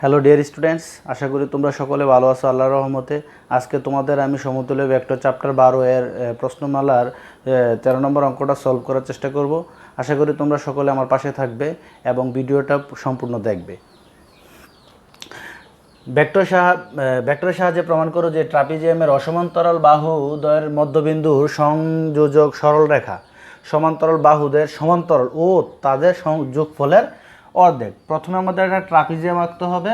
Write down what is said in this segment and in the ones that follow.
Hello dear students, আশা করি তোমরা সকলে ভালো আছো আল্লাহর রহমতে। আজকে তোমাদের আমি সমতুল্য ভেক্টর চ্যাপ্টার 12 এর প্রশ্নমালার 13 নম্বর অঙ্কটা সলভ করার চেষ্টা করব। আশা করি তোমরা সকলে আমার পাশে থাকবে এবং ভিডিওটা সম্পূর্ণ দেখবে। ভেক্টরের সাহায্যে প্রমাণ করো যে ট্রাপিজিয়ামের অসমান্তরাল বাহুদ্বয়ের মধ্যবিন্দুর সংযোজক সরলরেখা সমান্তরাল বাহুদের সমান্তরাল ও তাদের যোগফলের অর্ধেক। প্রথমে আমাদের একটা ট্রাপিজিয়াম আঁকতে হবে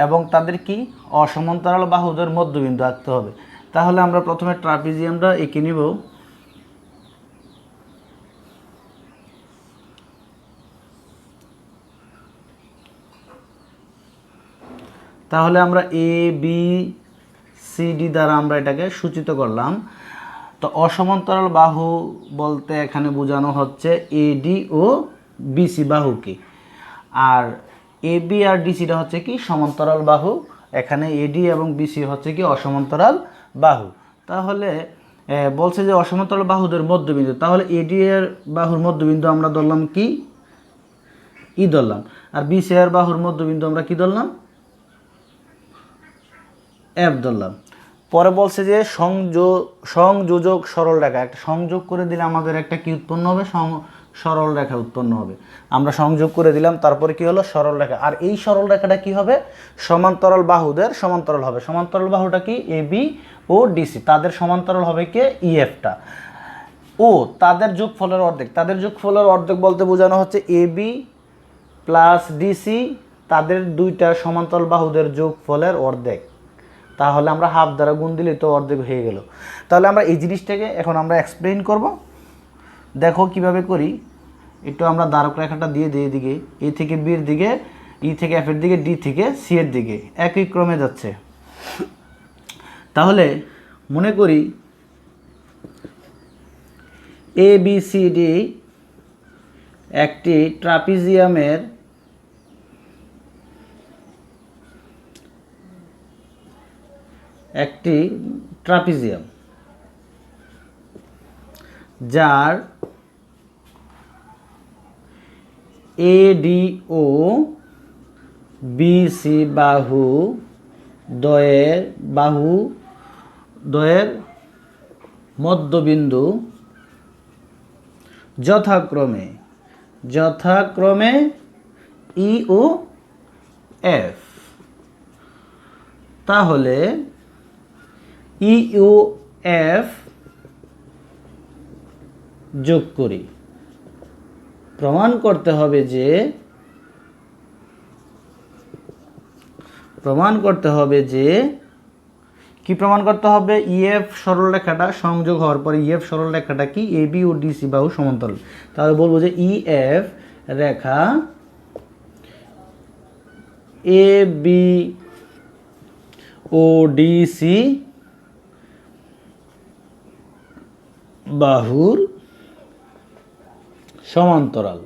এবং তাদের কি অসমান্তরাল বাহুদের মধ্যবিন্দু আঁকতে হবে। তাহলে আমরা প্রথমে ট্রাপিজিয়ামটা এঁকে নিব। তাহলে আমরা এ বি সি ডি দ্বারা আমরা এটাকে সূচিত করলাম। তো অসমান্তরাল বাহু বলতে এখানে বোঝানো হচ্ছে এডি ও বিসি বাহুকে, আর এবি আর ডিসিটা হচ্ছে কি সমান্তরাল বাহু। এখানে এডি এবং বিসি হচ্ছে কি অসমান্তরাল বাহু। তাহলে বলছে যে অসমান্তরাল বাহুদের মধ্যবিন্দু, তাহলে এডি এর বাহুর মধ্যবিন্দু আমরা ধরলাম কি ই ধরলাম, আর বিসি এর বাহুর মধ্যবিন্দু আমরা কি ধরলাম এফ ধরলাম। পরে বলছে যে সংযোজক সরল রেখা, একটা সংযোগ করে দিলে আমাদের একটা কি উৎপন্ন হবে, সরল রেখা উৎপন্ন হবে। আমরা সংযোগ করে দিলাম, তারপরে কি হলো সরল রেখা। আর এই সরল রেখাটা কি হবে, সমান্তরাল বাহুদের সমান্তরাল হবে। সমান্তরাল বাহুটা কি এবি ও ডিসি, তাদের সমান্তরাল হবে কে ইএফটা। ও তাদের যোগফলের অর্ধেক, তাদের যোগফলের অর্ধেক বলতে বোঝানো হচ্ছে এবি প্লাস ডিসি, তাদের দুইটা সমান্তরাল বাহুদের যোগফলের অর্ধেক। তাহলে আমরা হাফ দ্বারা গুণ দিলে তো অর্ধেক হয়ে গেল। তাহলে আমরা এই জিনিসটাকে এখন আমরা এক্সপ্লেইন করব। দেখো কিভাবে করি, একটু আমরা দ্বারক রেখাটা দিয়ে দিই দিকে, এ থেকে বির দিকে, ই থেকে এফ এর দিকে, ডি থেকে সি এর দিকে একই ক্রমে যাচ্ছে। তাহলে মনে করি এ বি সি ডি একটি ট্রাপিজিয়ামের যার এডি ও বিসি বাহুদ্বয়ের মধ্যবিন্দু যথাক্রমে ই ও এফ। তাহলে ই ও এফ যোগ করি। প্রমাণ করতে হবে যে কি প্রমাণ করতে হবে, ইএফ সরলরেখাটা সংযোগ হওয়ার পরে ইএফ সরলরেখাটা কি এবি ও ডিসি বাহু সমান্তরাল। তাহলে বলবো যে ইএফ রেখা এবি ও ডিসি বাহুর সমান্তরাল।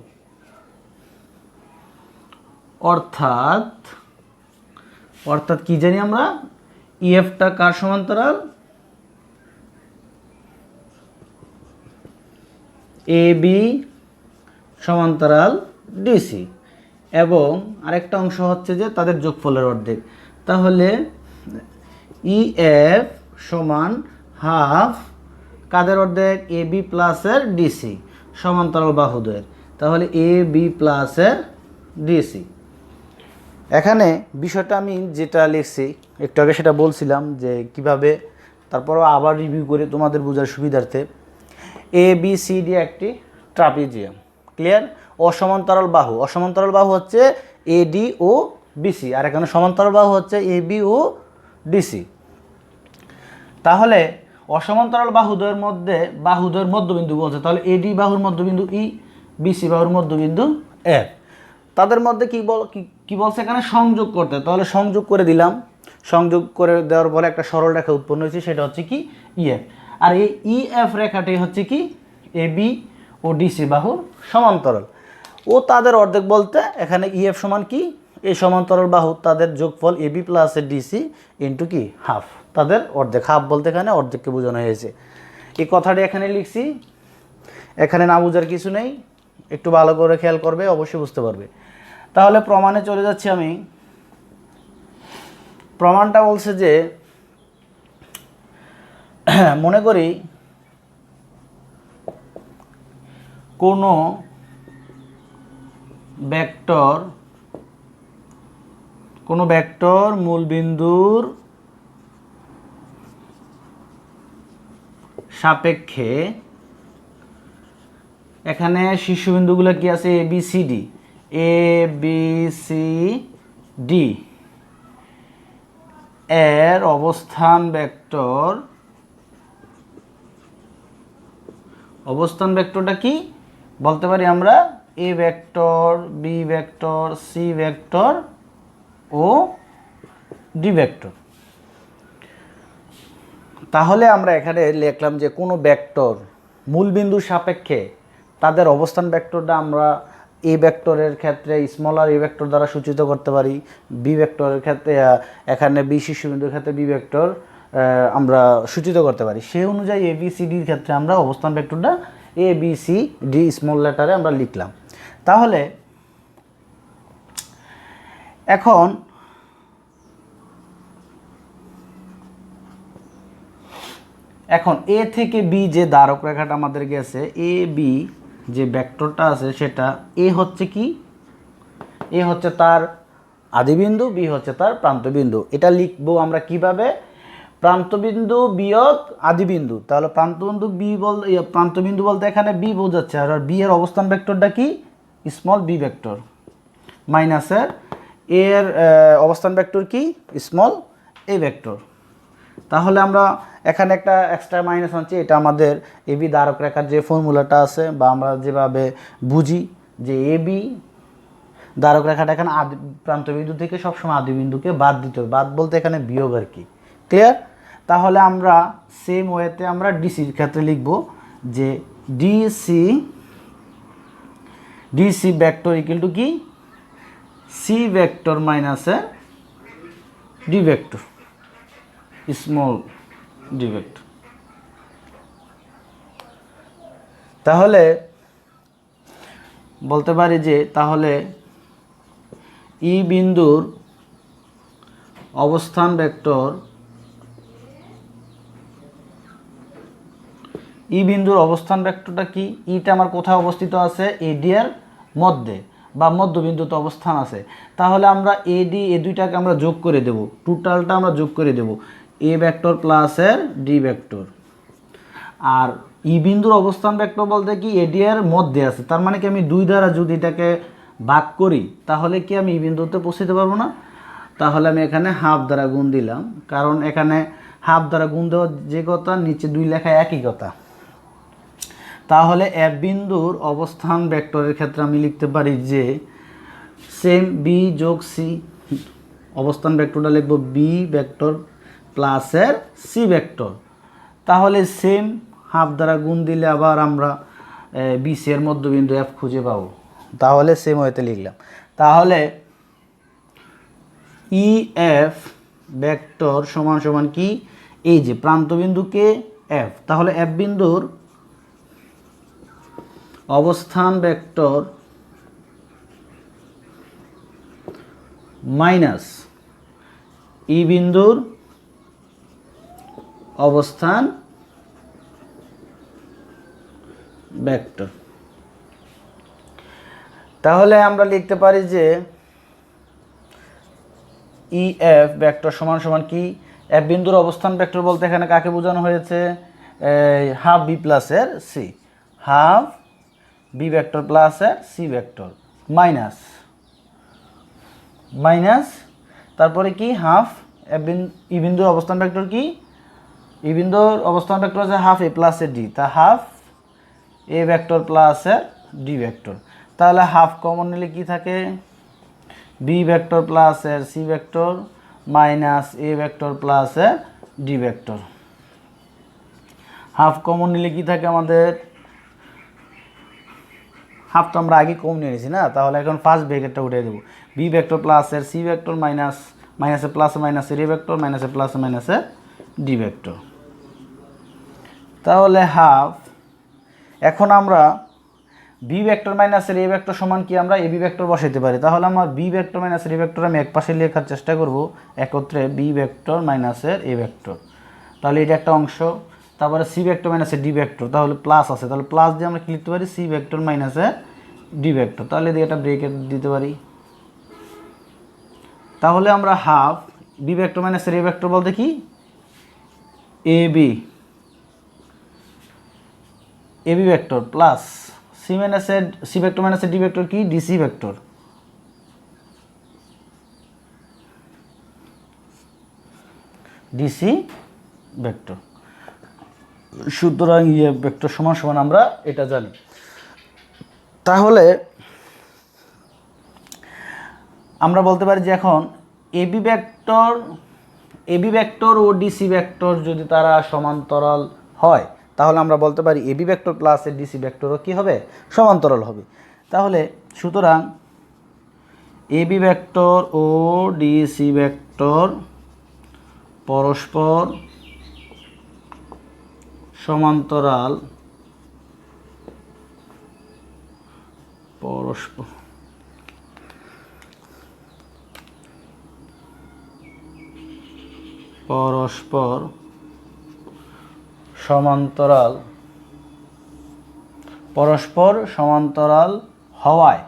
অর্থাৎ কি জানি আমরা, ইএফটা কার সমান্তরাল, এবি সমান্তরাল ডিসি, এবং আরেকটা অংশ হচ্ছে যে তাদের যোগফলের অর্ধেক। তাহলে ইএফ সমান হাফ কাদের অর্ধেক, এবি প্লাসের ডিসি সমান্তরাল বাহুদ্বয়ের। তাহলে এ বি প্লাসের ডিসি। এখানে বিষয়টা আমি যেটা লিখছি একটু আগে সেটা বলছিলাম যে কিভাবে, তারপরও আবার রিভিউ করে তোমাদের বোঝার সুবিধার্থে। এ বি সি ডি একটি ট্রাপিজিয়াম, ক্লিয়ার। অসমান্তরাল বাহু হচ্ছে এডি ও বিসি, আর এখানে সমান্তরাল বাহু হচ্ছে এবি ও ডিসি। তাহলে অসমান্তরাল বাহুদ্বয়ের মধ্যবিন্দু বলছে, তাহলে এডি বাহুর মধ্যবিন্দু ই, বিসি বাহুর মধ্যবিন্দু এফ। তাদের মধ্যে কি বলছে এখানে, সংযোগ করতে। তাহলে সংযোগ করে দিলাম, সংযোগ করে দেওয়ার পরে একটা সরল রেখা উৎপন্ন হয়েছে, সেটা হচ্ছে কি ইএফ। আর এই ইএফ রেখাটি হচ্ছে কি এবি ও ডিসি বাহুর সমান্তরাল ও তাদের অর্ধেক বলতে এখানে ইএফ সমান কি, এই সমান্তরাল বাহু তাদের যোগফল এবি প্লাস ডিসি ইন্টু কি হাফ, তাদের অর্ধেক। হাফ বলতে এখানে অর্ধেককে বোঝানো হয়েছে। এই কথাটি এখানে লিখছি, এখানে না বোঝার কিছু নেই, একটু ভালো করে খেয়াল করবে, অবশ্যই বুঝতে পারবে। তাহলে প্রমাণে চলে যাচ্ছি আমি। প্রমাণটা বলছে যে মনে করি কোনো ভেক্টর মূলবিন্দুর সাপেক্ষে এখানে শীর্ষবিন্দুগুলো কি আছে A B C D, A B C D এর অবস্থান ভেক্টরটা কি বলতে পারি আমরা A vector, B vector, C vector ও ডি ভেক্টর। তাহলে আমরা এখানে লিখলাম যে কোনো ভেক্টর মূলবিন্দুর সাপেক্ষে তাদের অবস্থান ভেক্টরটা আমরা এ ভেক্টরের ক্ষেত্রে স্মল আর এ ভেক্টর দ্বারা সূচিত করতে পারি, বি ভেক্টরের ক্ষেত্রে এখানে বি শীর্ষবিন্দুর ক্ষেত্রে বি ভেক্টর আমরা সূচিত করতে পারি। সেই অনুযায়ী এ বি সি ডির ক্ষেত্রে আমরা অবস্থান ভেক্টরটা এ বি সি ডি স্মল লেটারে আমরা লিখলাম। তাহলে এখন এ থেকে বি যে দ্বারক রেখাটা আমাদের গেছে, এ বি যে ভেক্টরটা আছে সেটা এ হচ্ছে কি, এ হচ্ছে তার আদিবিন্দু, বি হচ্ছে তার প্রান্তবিন্দু। এটা লিখবো আমরা কিভাবে, প্রান্তবিন্দু বিয়োগ আদিবিন্দু। তাহলে প্রান্তবিন্দু বলতে এখানে বি বোঝাচ্ছে, আর বি এর অবস্থান ভেক্টরটা কি স্মল বি ভেক্টর, মাইনাসের এর অবস্থান ভেক্টর কি স্মল এ ভেক্টর। তাহলে আমরা এখানে একটা এক্সট্রা মাইনাস আনছি, এটা আমাদের এ বি দ্বারক রেখার যে ফর্মুলাটা আছে বা আমরা যেভাবে বুঝি যে এ বি দ্বারক রেখাটা এখানে প্রান্তবিন্দু থেকে সবসময় আদিবিন্দুকে বাদ দিতে হবে, বাদ বলতে এখানে বিয়োগ আর কি। ক্লিয়ার? তাহলে আমরা সেম ওয়েতে আমরা ডিসির ক্ষেত্রে লিখব যে ডিসি ভেক্টর ইকুয়াল টু কি সি ভেক্টর মাইনাসে D vector small D vector. তাহলে বলতে পারি যে তাহলে ই বিন্দুর অবস্থান ভেক্টর ই বিন্দুর অবস্থান ভেক্টরটা কি, ইটা আমার কোথায় অবস্থিত আছে এডি এর মধ্যে বা মধ্যবিন্দুতে অবস্থান আছে। তাহলে আমরা এডি এ দুইটাকে আমরা যোগ করে দেব, টোটালটা আমরা যোগ করে দেব এ ভেক্টর প্লাস এর ডি ভেক্টর। আর ই বিন্দুর অবস্থান ভেক্টর বলতে কি এডি এর মধ্যে আছে, তার মানে কি আমি দুই দ্বারা যদি এটাকে ভাগ করি তাহলে কি আমি ই বিন্দুতে পৌঁছতে পারবো না। তাহলে আমি এখানে হাফ দ্বারা গুণ দিলাম, কারণ এখানে হাফ দ্বারা গুণ দেওয়া যে কথা নিচে দুই লেখা একই কথা। তাহলে এফ বিন্দুর অবস্থান ভেক্টরের ক্ষেত্রে আমি লিখতে পারি যে সেম বি যোগ সি, অবস্থান ভেক্টরটা লিখব বি ভেক্টর প্লাস এর সি ভেক্টর। তাহলে সেম হাফ দ্বারা গুণ দিলে আবার আমরা বি সি এর মধ্যবিন্দু এফ খুঁজে পাবো। তাহলে সেম ওয়েতে লিখলাম। তাহলে ই এফ ভেক্টর সমান সমান কি এই যে প্রান্তবিন্দুকে এফ, তাহলে এফ বিন্দুর অবস্থান ভেক্টর মাইনাস ই বিন্দুর অবস্থান ভেক্টর। তাহলে আমরা লিখতে পারি যে ই এফ ভেক্টর সমান সমান কি এফ বিন্দুর অবস্থান ভেক্টর বলতে এখানে কাকে বোঝানো হয়েছে, হাফ বি প্লাস এর C, half B vector plus এর সি ভেক্টর মাইনাস তারপরে কি হাফ ই বিন্দুর অবস্থান ভেক্টর কি ই বিন্দুর অবস্থান ভেক্টর আছে হাফ এ প্লাস এর ডি, তা হাফ এ ভেক্টর প্লাস এর ডি ভেক্টর। তাহলে হাফ কমন নিলে কি থাকে বি ভেক্টর প্লাস এর C vector minus A vector plus এর ডি ভেক্টর। হাফ কমন নিলে কি থাকে আমাদের, হাফ তো আমরা আগে কম নিয়ে নিয়েছি না, তাহলে এখন ফার্স্ট ব্র্যাকেটটা উঠে দেবো বি ভেক্টর প্লাস এর সি ভেক্টর মাইনাসে প্লাস মাইনাসের এ ভেক্টর মাইনাসে প্লাস মাইনাসের ডি ভেক্টর। তাহলে হাফ, এখন আমরা বি ভেক্টর মাইনাসের এ ভেক্টর সমান কি আমরা এ বি ভেক্টর বসাইতে পারি। তাহলে আমার বি ভেক্টর মাইনাসের এ ভেক্টর আমি এক পাশে লেখার চেষ্টা করব একত্রে বি ভেক্টর মাইনাসের এ ভেক্টর, তাহলে এটা একটা অংশ। তারপরে সি ভেক্টর মাইনাসের ডি ভেক্টর, তাহলে প্লাস আছে, তাহলে প্লাস দিয়ে আমরা কি লিখতে পারি সি ভেক্টর মাইনাসের ডি ভেক্টর, তাহলে দিয়ে একটা ব্রেকেট দিতে পারি। তাহলে আমরা হাফ বি ভেক্টর মাইনাসের এ ভেক্টর বলতে কি A B vector plus C vector মাইনাসের ডি ভেক্টর কি ডিসি ভেক্টর, ডিসি ভেক্টর। সুতরাং ইয়ে ভেক্টর সমান সমান আমরা এটা জানি। তাহলে আমরা বলতে পারি যে এখন এবি ভেক্টর ও ডিসি ভেক্টর যদি তারা সমান্তরাল হয় তাহলে আমরা বলতে পারি এবি ভেক্টর প্লাস এর ডিসি ভেক্টরও কী হবে সমান্তরাল হবে। তাহলে সুতরাং এবি ভেক্টর ও ডিসি ভেক্টর পরস্পর সমান্তরাল পরস্পর সমান্তরাল হওয়ায়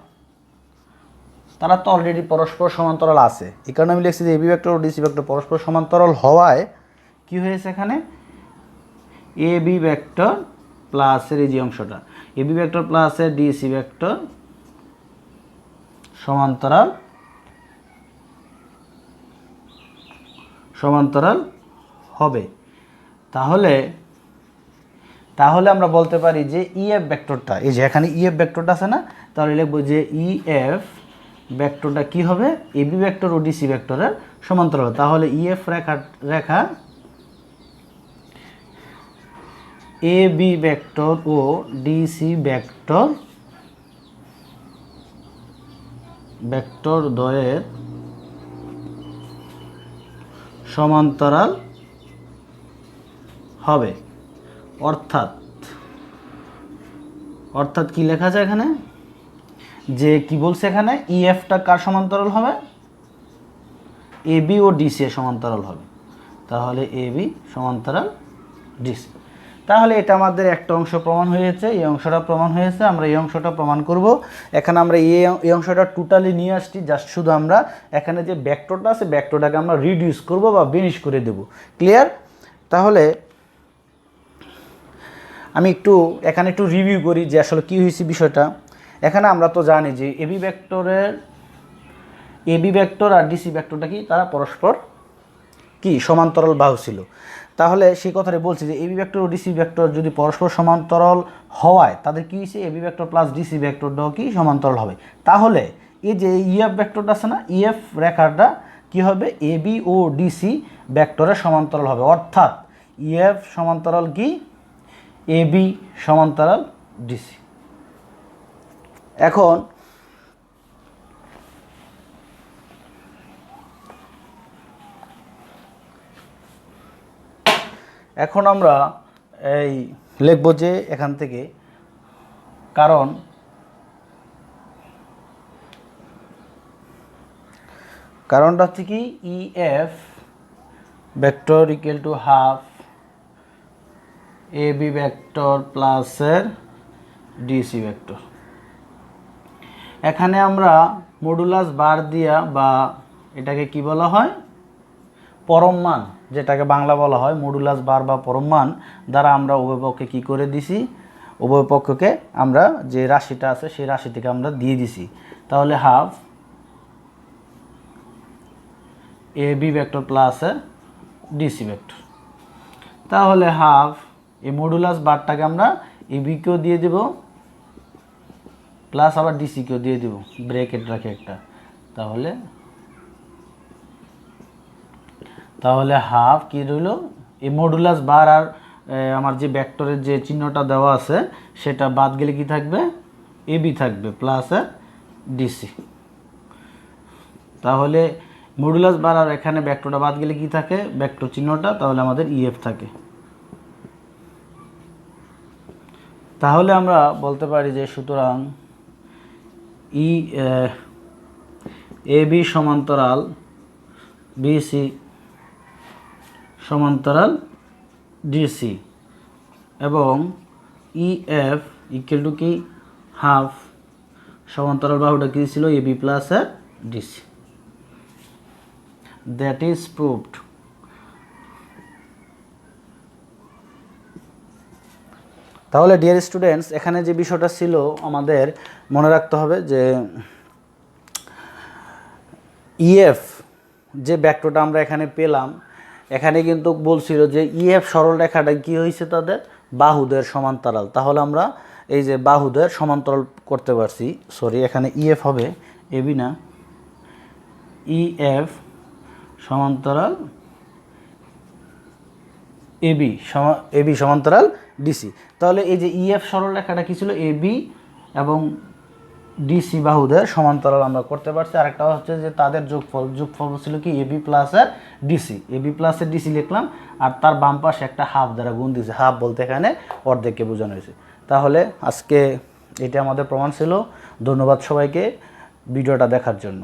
তারা তো অলরেডি পরস্পর সমান্তরাল আছে, এই কারণে আমি লিখছি যে এবি ভেক্টর ও ডিসি ভেক্টর পরস্পর সমান্তরাল হওয়ায় কি হয়েছে এখানে এবি ভেক্টর প্লাসের এই যে অংশটা এবি ভেক্টর প্লাসের ডিসি ভেক্টর সমান্তরাল হবে। তাহলে আমরা বলতে পারি যে ইএফ ভেক্টরটা, এই যে এখানে ইএফ ভেক্টরটা আছে না, তাহলে লিখব যে ইএফ ভেক্টরটা কি হবে এবি ভেক্টর ও ডিসি ভেক্টরের সমান্তরাল। তাহলে ইএফ রেখা এবি ভেক্টর ও ডিসি ভেক্টর দ্বয়ের সমান্তরাল হবে। অর্থাৎ কি লেখা যায় এখানে যে কি বলছে এখানে ইএফটা কার সমান্তরাল হবে এবি ও ডিসি এর সমান্তরাল হবে। তাহলে এবি সমান্তরাল ডিসি, তাহলে এটা আমাদের একটা অংশ প্রমাণ হয়েছে, এই অংশটা প্রমাণ হয়েছে। আমরা এই অংশটা প্রমাণ করব। এখানে আমরা এই অংশটা টোটালি নিয়ে আসছি, জাস্ট শুধু আমরা এখানে যে ভেক্টরটা আছে ভেক্টরটাকে আমরা রিডিউস করব বা বেনিশ করে দেব। ক্লিয়ার? তাহলে আমি এখানে একটু রিভিউ করি যে আসলে কী হয়েছে বিষয়টা। এখানে আমরা তো জানি যে এবি ভেক্টর আর ডিসি ভেক্টরটা কি তারা পরস্পর কি সমান্তরাল বাহু ছিল। তাহলে সেই কথাটা বলছি যে এবি ভেক্টর ও ডিসি ভেক্টর যদি পরস্পর সমান্তরাল হওয়ায় তাদের কি হয়েছে এবি ভেক্টর প্লাস ডিসি ভেক্টরটাও কি সমান্তরাল হবে। তাহলে এই যে ইএফ ভেক্টরটা আছে না, ইএফ রেখাটা কি হবে এবি ও ডিসি ভেক্টরের সমান্তরাল হবে। অর্থাৎ ইএফ সমান্তরাল কি এবি সমান্তরাল ডিসি। এখন আমরা এই লিখব যে এখান থেকে কারণটা হচ্ছে কি EF vector equal to half AB vector প্লাসের ডিসি ভেক্টর। এখানে আমরা মডুলাস বার দিয়া বা এটাকে কি বলা হয় পরম মান, যেটাকে বাংলা বলা হয় মডুলাস বার বা পরম মান দ্বারা আমরা উভয় পক্ষে কী করে দিছি, উভয় পক্ষকে আমরা যে রাশিটা আছে সেই রাশিটিকে আমরা দিয়ে দিছি। তাহলে হাফ এবি ভেক্টর প্লাসের ডিসি ভেক্টর। তাহলে হাফ এই মডুলাস বারটাকে আমরা এবিকেও দিয়ে দেব প্লাস আবার ডিসিকেও দিয়ে দেব, ব্রেকেট রাখে একটা। তাহলে হাফ কি রইল এই মডুলাস বার আর আমার যে ভেক্টরের যে চিহ্নটা দেওয়া আছে সেটা বাদ গেলে কি থাকবে এবি থাকবে প্লাস ডিসি। তাহলে মডুলাস বার আর এখানে ভেক্টরটা বাদ গেলে কি থাকে ভেক্টর চিহ্নটা, তাহলে আমাদের ইএফ থাকে। তাহলে আমরা বলতে পারি যে সুতরাং এ বি সমান্তরাল বিসি সমান্তরাল ডিসি এবং ই এফ ইকুয়াল টু কি হাফ সমান্তরাল বাহুটা কি ছিল এ বি প্লাস আর ডিসি। That is proved. তাহলে ডিয়ার স্টুডেন্টস, এখানে যে বিষয়টা ছিল আমাদের মনে রাখতে হবে যে ইএফ যে ভেক্টরটা আমরা এখানে পেলাম, এখানে কিন্তু বলছিল যে ইএফ সরলরেখাটা কি হয়েছে তাদের বাহুদের সমান্তরাল। তাহলে আমরা এই যে বাহুদের সমান্তরাল করতে পারছি, সরি এখানে ইএফ হবে এবি না, ইএফ সমান্তরাল এবি সমান্তরাল ডিসি। তাহলে এই যে ইএফ সরলরেখাটা কি ছিল এবি এবং ডিসি বাহুদের সমান্তরাল আমরা করতে পারছি। আরেকটা হচ্ছে যে তাদের যোগফল ছিল কি এবি প্লাস আর ডিসি। এবি প্লাস আর ডিসি লিখলাম আর তার বাম পাশে একটা হাফ দ্বারা গুণ দিয়েছে। হাফ বলতে এখানে অর্ধেককে বোঝানো হয়েছে। তাহলে আজকে এটা আমাদের প্রমাণ ছিল। ধন্যবাদ সবাইকে ভিডিওটা দেখার জন্য।